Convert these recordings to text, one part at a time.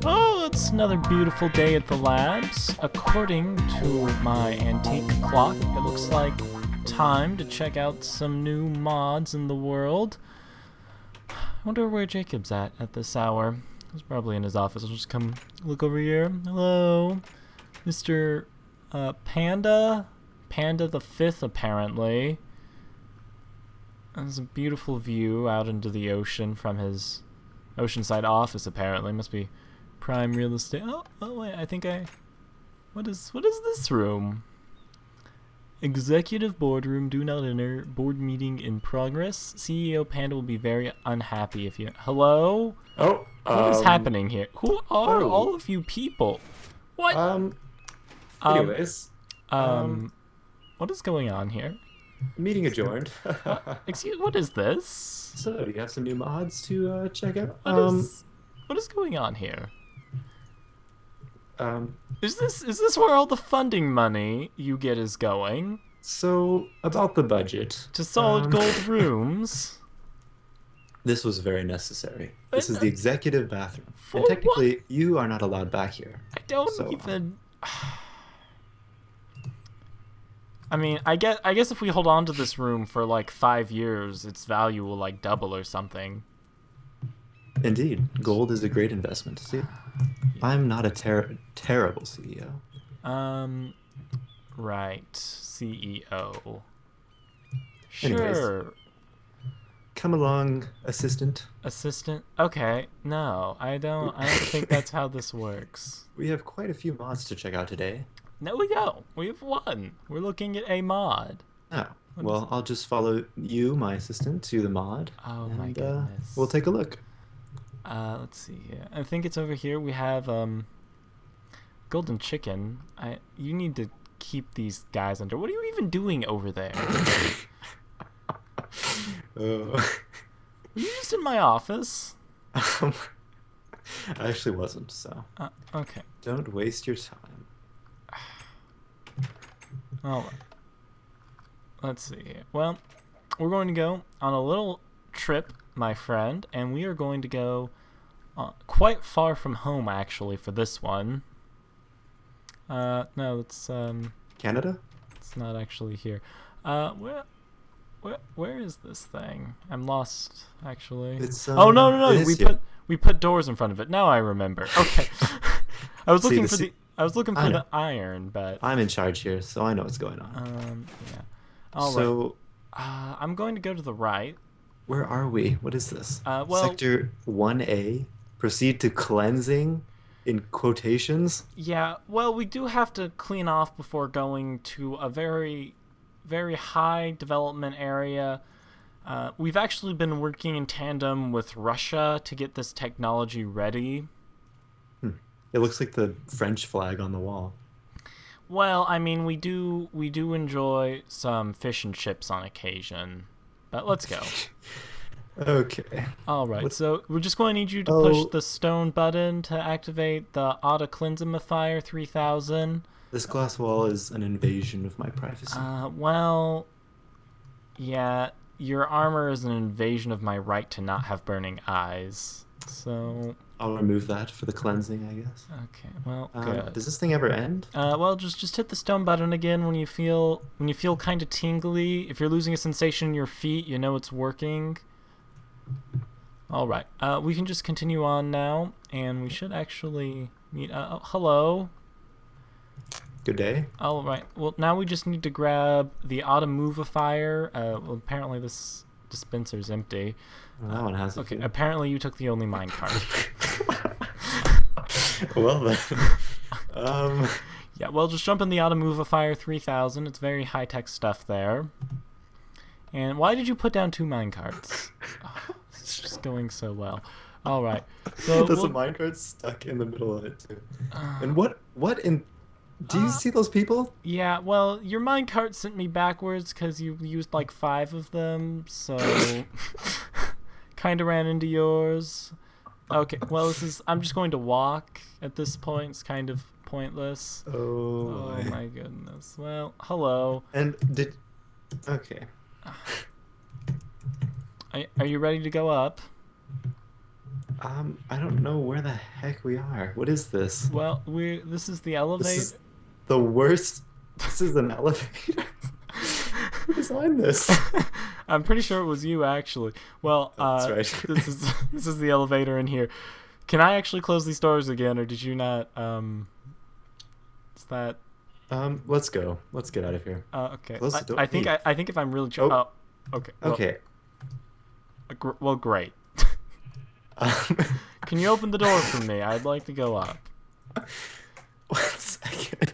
Oh, it's another beautiful day at the labs. According to my antique clock, it looks like time to check out some new mods in the world. I wonder where Jacob's at this hour. He's probably in his office. I'll just come look over here. Hello, Mr. Panda? Panda the Fifth, apparently. There's a beautiful view out into the ocean from his oceanside office, apparently. Must be prime real estate. Oh wait, I think what is this room? Executive boardroom, do not enter. Board meeting in progress. CEO Panda will be very unhappy if you... Hello? Oh, What is happening here? Who are all of you people? What? Anyways, What is going on here? meeting adjourned. Excuse, what is this? So, do you have some new mods to check out? What is going on here? Um, Is this where all the funding money you get is going? so about the budget. To solid gold rooms? This was very necessary. This is the executive bathroom. For And technically, you are not allowed back here. I don't So, even... I mean, I guess if we hold on to this room for like 5 years, its value will like double or something. Indeed, gold is a great investment. See, I'm not a terrible CEO. Right. CEO. Anyways. Sure. Come along, assistant. Assistant? Okay. No, I don't think that's how this works. We have quite a few mods to check out today. No, we don't. We have one. We're looking at a mod. Oh, well, I'll just follow you, my assistant, to the mod. Oh and, my goodness. We'll take a look. Let's see here. I think it's over here. We have golden chicken. You need to keep these guys under. What are you even doing over there? Were you just in my office? I actually wasn't, so. Okay. Don't waste your time. Alright. Let's see here. Well, we're going to go on a little trip, my friend, and we are going to go quite far from home, actually, for this one. No, it's Canada? it's not actually here. Where is this thing? I'm lost, actually. It's, oh no! it is We put doors in front of it. Now I remember. Okay. I was looking for the the iron, but I'm in charge here, so I know what's going on. yeah. All right. So, I'm going to go to the right. where are we? What is this? Well, Sector 1A? Proceed to cleansing? In quotations? yeah. Well, we do have to clean off before going to a very, very high development area. We've actually been working in tandem with Russia to get this technology ready. It looks like the French flag on the wall. Well, I mean, we do enjoy some fish and chips on occasion, but let's go. Okay. All right, so we're just going to need you to Oh. push the stone button to activate the autocleansifier 3000. This glass wall is an invasion of my privacy. Well, yeah, your armor is an invasion of my right to not have burning eyes. So, I'll remove that for the cleansing, I guess. okay, well, good. Does this thing ever end? Well, just hit the stone button again when you feel kind of tingly. If you're losing a sensation in your feet, you know it's working. All right, we can just continue on now, and we should actually meet. Hello. Good day. All right. Well, now we just need to grab the automovifier. Well, apparently this dispenser's empty. Well, that one has a Okay. few. Apparently you took the only minecart. Well then. Yeah. Well, just jump in the automovifier 3000. It's very high tech stuff there. And why did you put down 2 minecarts? Oh, it's just going so well. All right. So There's a minecart stuck in the middle of it too. And what in? Do you see those people? yeah. Well, your minecart sent me backwards because you used like 5 of them. So kind of ran into yours. Okay. Well, I'm just going to walk at this point. It's kind of pointless. Oh, My goodness. Well, hello. And okay. Are you ready to go up? I don't know where the heck we are. What is this? Well, this is the This elevator. is the worst. This is an elevator. Who designed this? I'm pretty sure it was you actually. Well, That's right. this is the elevator in here. Can I actually close these doors again, or did you not? Is that Let's go. Let's get out of here. okay? Close the door. I think Hey. I think if I'm really Oh, okay. Well, okay. well, great. Um, Can you open the door for me? I'd like to go up. 1 second.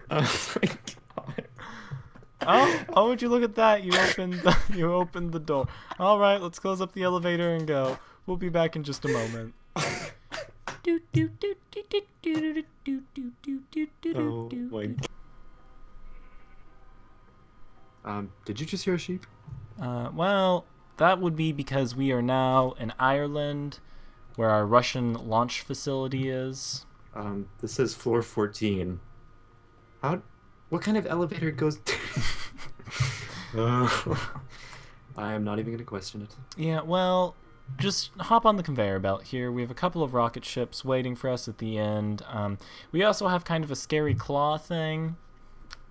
Oh my God. Oh, would you look at that? You opened the door. All right, let's close up the elevator and go. We'll be back in just a moment. Oh my God. Did you just hear a sheep? Well, that would be because we are now in Ireland, where our Russian launch facility is. This says floor 14. What kind of elevator goes? I am not even gonna question it. Yeah, well, just hop on the conveyor belt here. We have a couple of rocket ships waiting for us at the end. We also have kind of a scary claw thing.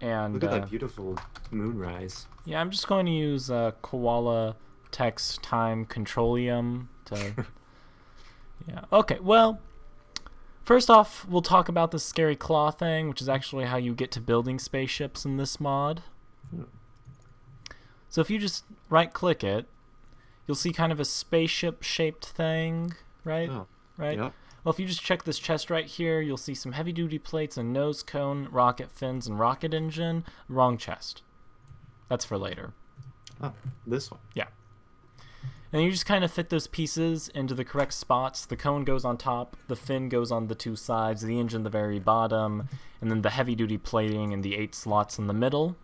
And Look at that beautiful moonrise. yeah, I'm just going to use Koala text time controlium to. Yeah. Okay. Well, first off, we'll talk about the scary claw thing, which is actually how you get to building spaceships in this mod. Hmm. So if you just right-click it, you'll see kind of a spaceship-shaped thing, right? Oh, Right. yeah. Well, if you just check this chest right here, you'll see some heavy-duty plates, a nose cone, rocket fins, and rocket engine. Wrong chest. That's for later. Oh, this one. Yeah. And you just kind of fit those pieces into the correct spots. The cone goes on top, the fin goes on the two sides, the engine the very bottom, and then the heavy-duty plating and the 8 slots in the middle.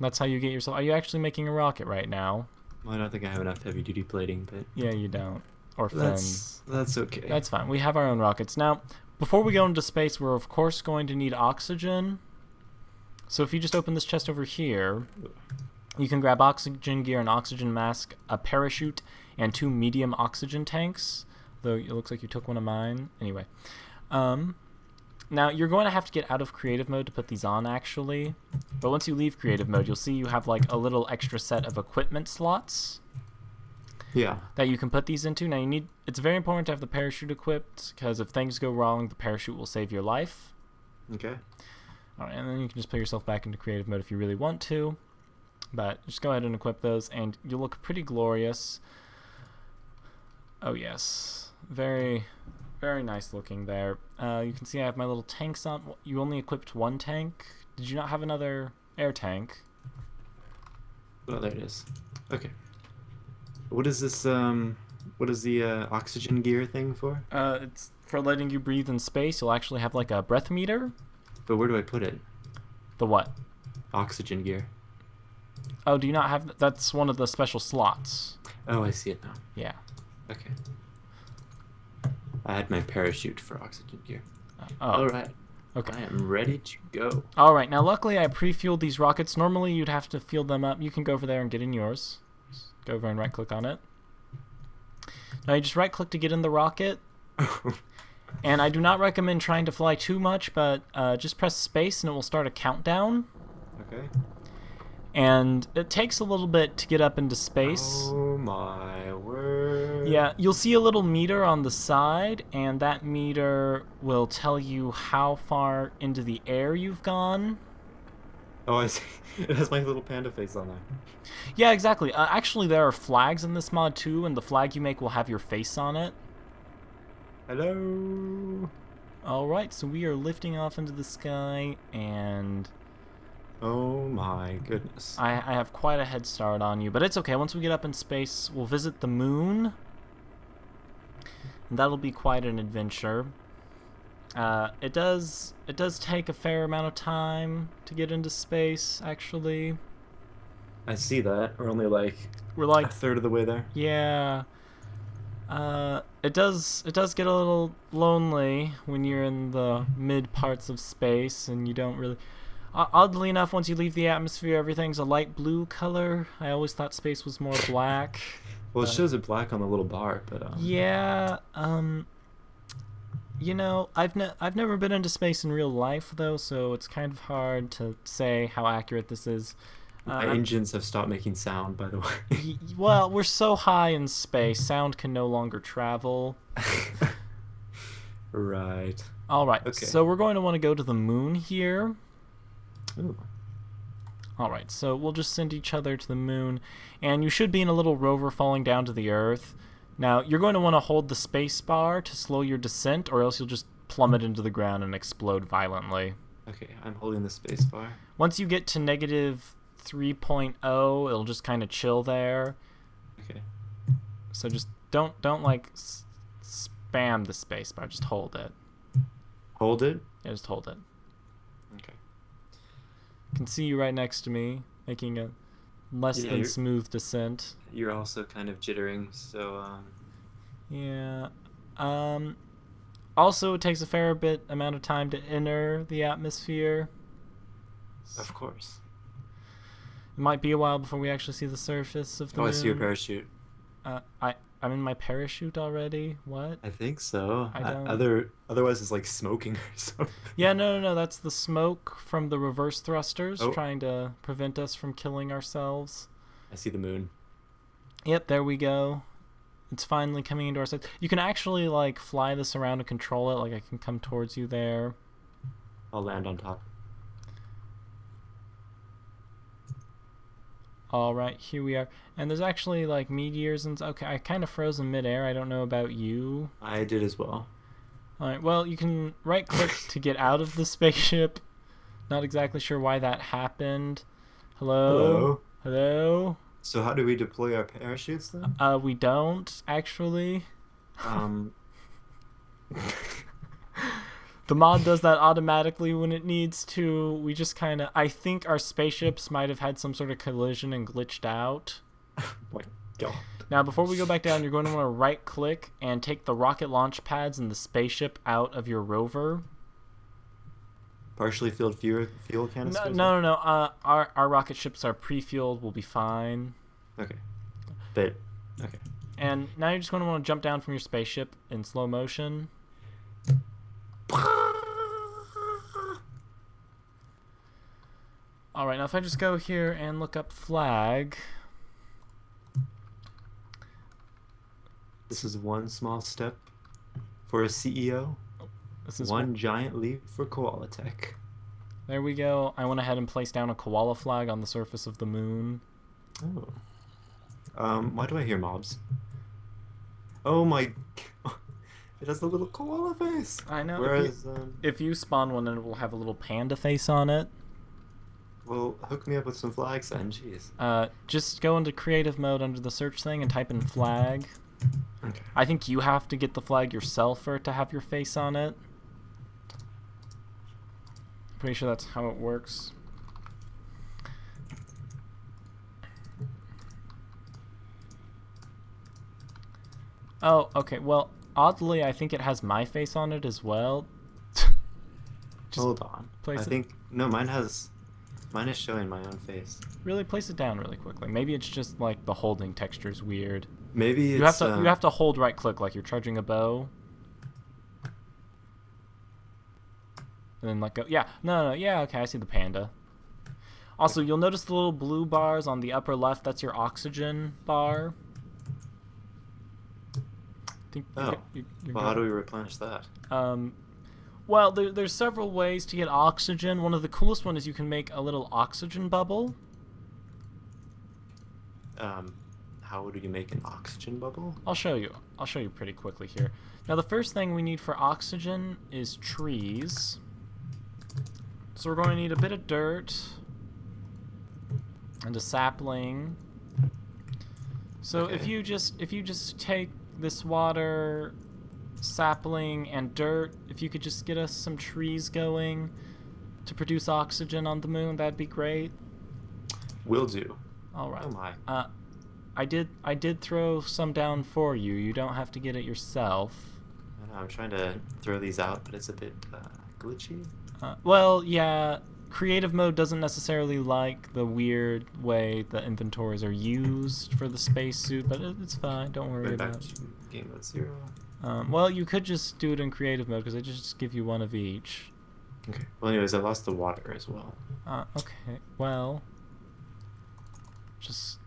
That's how you get yourself... Are you actually making a rocket right now? Well, I don't think I have enough heavy duty plating, but Yeah, you don't. Or fins. that's okay. That's fine. We have our own rockets. Now, before we go into space, we're of course going to need oxygen. So if you just open this chest over here, you can grab oxygen gear, an oxygen mask, a parachute, and 2 medium oxygen tanks. Though it looks like you took one of mine. Anyway. Now, you're going to have to get out of creative mode to put these on, actually. But once you leave creative mode, you'll see you have like a little extra set of equipment slots Yeah. that you can put these into. Now, it's very important to have the parachute equipped, because if things go wrong, the parachute will save your life. Okay. All right, and then you can just put yourself back into creative mode if you really want to. But just go ahead and equip those, and you'll look pretty glorious. Oh, yes. Very, very nice looking there. You can see I have my little tanks on. You only equipped 1 tank. Did you not have another air tank? Oh, there it is. Okay. What is this? What is the oxygen gear thing for? It's for letting you breathe in space. You'll actually have like a breath meter. But where do I put it? The what? Oxygen gear. Oh, do you not have... That's one of the special slots. Oh, I see it now. Yeah. Okay. I had my parachute for oxygen gear. Oh, All right. okay. I am ready to go. All right. Now, luckily, I pre-fueled these rockets. Normally, you'd have to fuel them up. You can go over there and get in yours. Just go over and right-click on it. Now, you just right-click to get in the rocket. And I do not recommend trying to fly too much, but just press space and it will start a countdown. Okay. And it takes a little bit to get up into space. Oh my word. Yeah, you'll see a little meter on the side, and that meter will tell you how far into the air you've gone. Oh, I see. It has my little panda face on there. Yeah, exactly. Actually, there are flags in this mod too, and the flag you make will have your face on it. Hello. Alright, so we are lifting off into the sky, and Oh my goodness. I have quite a head start on you, but it's okay. Once we get up in space, we'll visit the moon, and that'll be quite an adventure. It does take a fair amount of time to get into space, actually. I see that. We're only like We're a like, third of the way there. yeah. It does get a little lonely when you're in the mid parts of space and you don't really... Oddly enough, once you leave the atmosphere, everything's a light blue color. I always thought space was more black. Well, it shows it black on the little bar, but Yeah, you know, I've never been into space in real life though, so it's kind of hard to say how accurate this is. my engines have stopped making sound, by the way. Well, we're so high in space, sound can no longer travel. Right. All right, Okay. so we're going to want to go to the moon here. Ooh. All right, so we'll just send each other to the moon, and you should be in a little rover falling down to the Earth. Now, you're going to want to hold the space bar to slow your descent, or else you'll just plummet into the ground and explode violently. Okay, I'm holding the space bar. Once you get to negative 3.0, it'll just kind of chill there. Okay. So just don't like spam the space bar, just hold it. Hold it? Yeah, just hold it. Okay. I can see you right next to me, making a less Yeah, than you're- smooth descent. You're also kind of jittering, so Yeah. Also, it takes a fair bit amount of time to enter the atmosphere. of course. It might be a while before we actually see the surface of the Oh, moon. I see your parachute. I'm in my parachute already. What? I think so. I don't- Otherwise it's like smoking or something. Yeah, no. That's the smoke from the reverse thrusters Oh. trying to prevent us from killing ourselves. I see the moon. Yep, there we go. It's finally coming into our sight. You can actually like fly this around and control it. Like I can come towards you there. I'll land on top. All right, here we are. And there's actually like meteors and okay, I kind of froze in midair. I don't know about you. I did as well. All right, well, you can right click to get out of the spaceship. Not exactly sure why that happened. Hello? Hello? So how do we deploy our parachutes then? We don't actually. Um, The mod does that automatically when it needs to. We just kind of... I think our spaceships might have had some sort of collision and glitched out. my God. Now, before we go back down, you're going to want to right-click and take the rocket launch pads and the spaceship out of your rover. Partially filled fuel canisters? No. Our rocket ships are pre-fueled. We'll be fine. Okay. Okay. And now you're just going to want to jump down from your spaceship in slow motion. All right, now if I just go here and look up flag... This is one small step for a CEO. This is One giant leap for Koala Tech. There we go. I went ahead and placed down a koala flag on the surface of the moon. Oh. Why do I hear mobs? Oh my... It has the little koala face. I know. Whereas, If you spawn one, then it will have a little panda face on it. well, hook me up with some flags then, jeez. Just go into creative mode under the search thing and type in flag. Okay. I think you have to get the flag yourself for it to have your face on it. Pretty sure that's how it works. Oh, okay. Well, oddly, I think it has my face on it as well. Just Hold on. place I it- think... No, mine is showing my own face. Really, place it down really quickly. Maybe it's just like the holding texture is weird. Maybe it's... You have to hold right click like you're charging a bow. And then let go. Yeah, no, yeah, okay, I see the panda. Also, you'll notice the little blue bars on the upper left. That's your oxygen bar. Think Oh, you're well, how do we replenish that? Well, there's several ways to get oxygen. One of the coolest one is you can make a little oxygen bubble. How do you make an oxygen bubble? I'll show you. I'll show you pretty quickly here. Now, the first thing we need for oxygen is trees. So we're going to need a bit of dirt and a sapling. So Okay. if you just take this water, sapling, and dirt, if you could just get us some trees going to produce oxygen on the moon, that'd be great. Will do. All right. Oh my. I did throw some down for you. You don't have to get it yourself. I know, I'm trying to throw these out, but it's a bit glitchy. Well, yeah, creative mode doesn't necessarily like the weird way the inventories are used for the spacesuit, but it's fine. Don't worry Going back about it. to game mode 0. Well, you could just do it in creative mode because they just give you one of each. Okay. Well, anyways, I lost the water as well. Okay. Well, just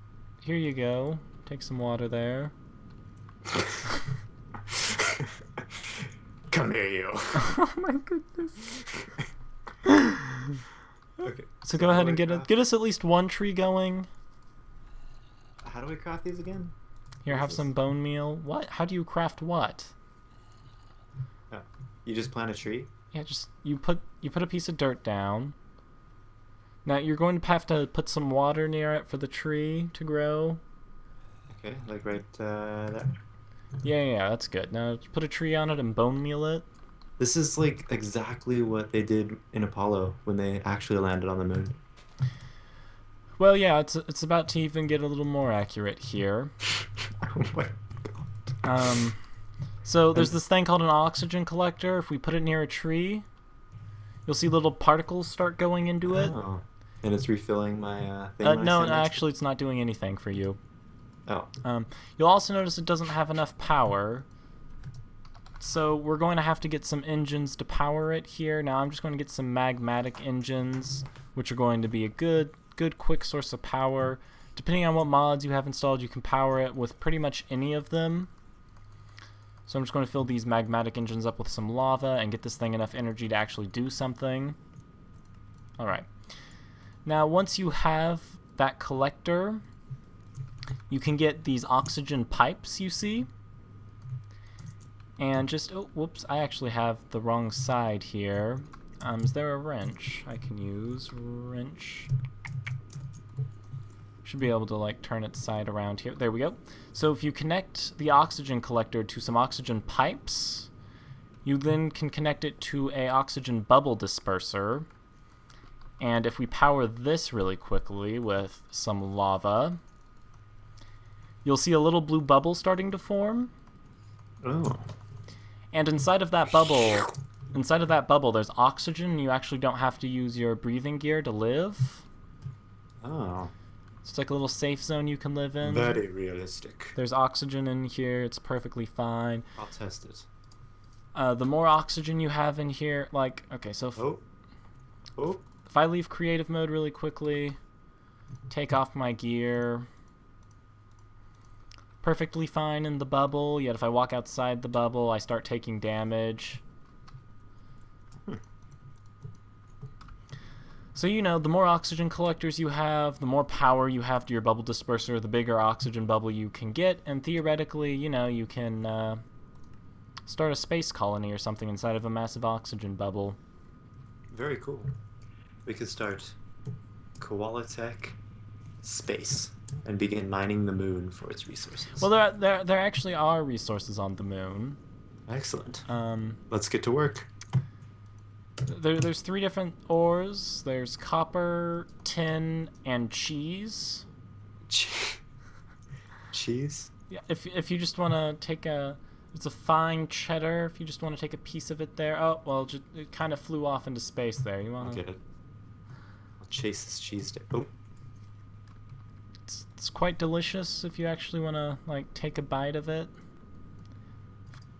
here you go. Take some water there. Come here, you. Oh my goodness. Okay. So go ahead and get us at least one tree going. How do we craft these again? Here, have some bone meal. What? How do you craft what? Oh, you just plant a tree? Yeah, just you put a piece of dirt down. Now you're going to have to put some water near it for the tree to grow. Okay, like right there. Yeah, that's good. Now put a tree on it and bone meal it. This is like exactly what they did in Apollo when they actually landed on the moon. Well, yeah, it's about to even get a little more accurate here. Oh my god. So there's this thing called an oxygen collector. If we put it near a tree, you'll see little particles start going into it. Oh. And it's refilling my thing. No, actually, it's not doing anything for you. Oh. You'll also notice it doesn't have enough power. So we're going to have to get some engines to power it here. Now I'm just going to get some magmatic engines, which are going to be a good quick source of power. Depending on what mods you have installed, you can power it with pretty much any of them. So I'm just going to fill these magmatic engines up with some lava and get this thing enough energy to actually do something. Alright. Now once you have that collector, you can get these oxygen pipes you see. And just, oh, whoops, I actually have the wrong side here. Is there a wrench I can use? Wrench. Should be able to like turn its side around here. There we go. So if you connect the oxygen collector to some oxygen pipes, you then can connect it to a oxygen bubble disperser. And if we power this really quickly with some lava, you'll see a little blue bubble starting to form. Oh. And inside of that bubble, there's oxygen. You actually don't have to use your breathing gear to live. Oh. It's like a little safe zone you can live in. Very realistic. There's oxygen in here. It's perfectly fine. I'll test it. The more oxygen you have in here, like, okay, so if I leave creative mode really quickly, take off my gear, perfectly fine in the bubble, yet if I walk outside the bubble, I start taking damage. So, you know, the more oxygen collectors you have, the more power you have to your bubble disperser, the bigger oxygen bubble you can get, and theoretically, you know, you can start a space colony or something inside of a massive oxygen bubble. Very cool. We could start Koala Tech Space and begin mining the moon for its resources. Well, there actually are resources on the moon. Excellent. Let's get to work. There's 3 different ores. There's copper, tin, and cheese. Cheese? Yeah, if you just want to take it's a fine cheddar. If you just want to take a piece of it there. Oh, well, it kind of flew off into space there. You want to get it? I'll chase this cheese down. Oh. It's quite delicious if you actually want to like take a bite of it.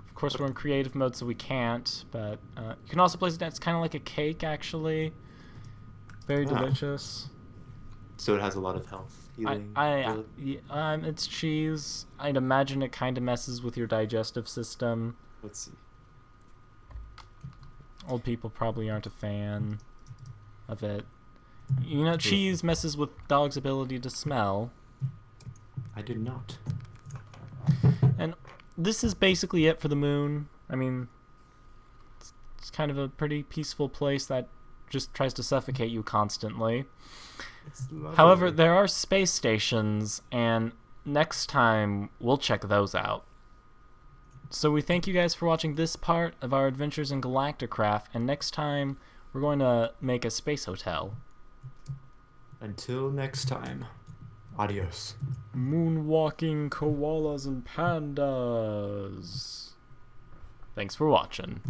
Of course, we're in creative mode, so we can't. But you can also place it down. It's kind of like a cake, actually. Very delicious. So it has a lot of health. Healing. It's cheese. I'd imagine it kind of messes with your digestive system. Let's see. Old people probably aren't a fan of it. You know, cheese messes with dogs' ability to smell. I did not. And this is basically it for the moon. I mean, it's kind of a pretty peaceful place that just tries to suffocate you constantly. However, there are space stations, and next time we'll check those out. So we thank you guys for watching this part of our adventures in Galacticraft, and next time we're going to make a space hotel. Until next time, adios. Moonwalking koalas and pandas. Thanks for watching.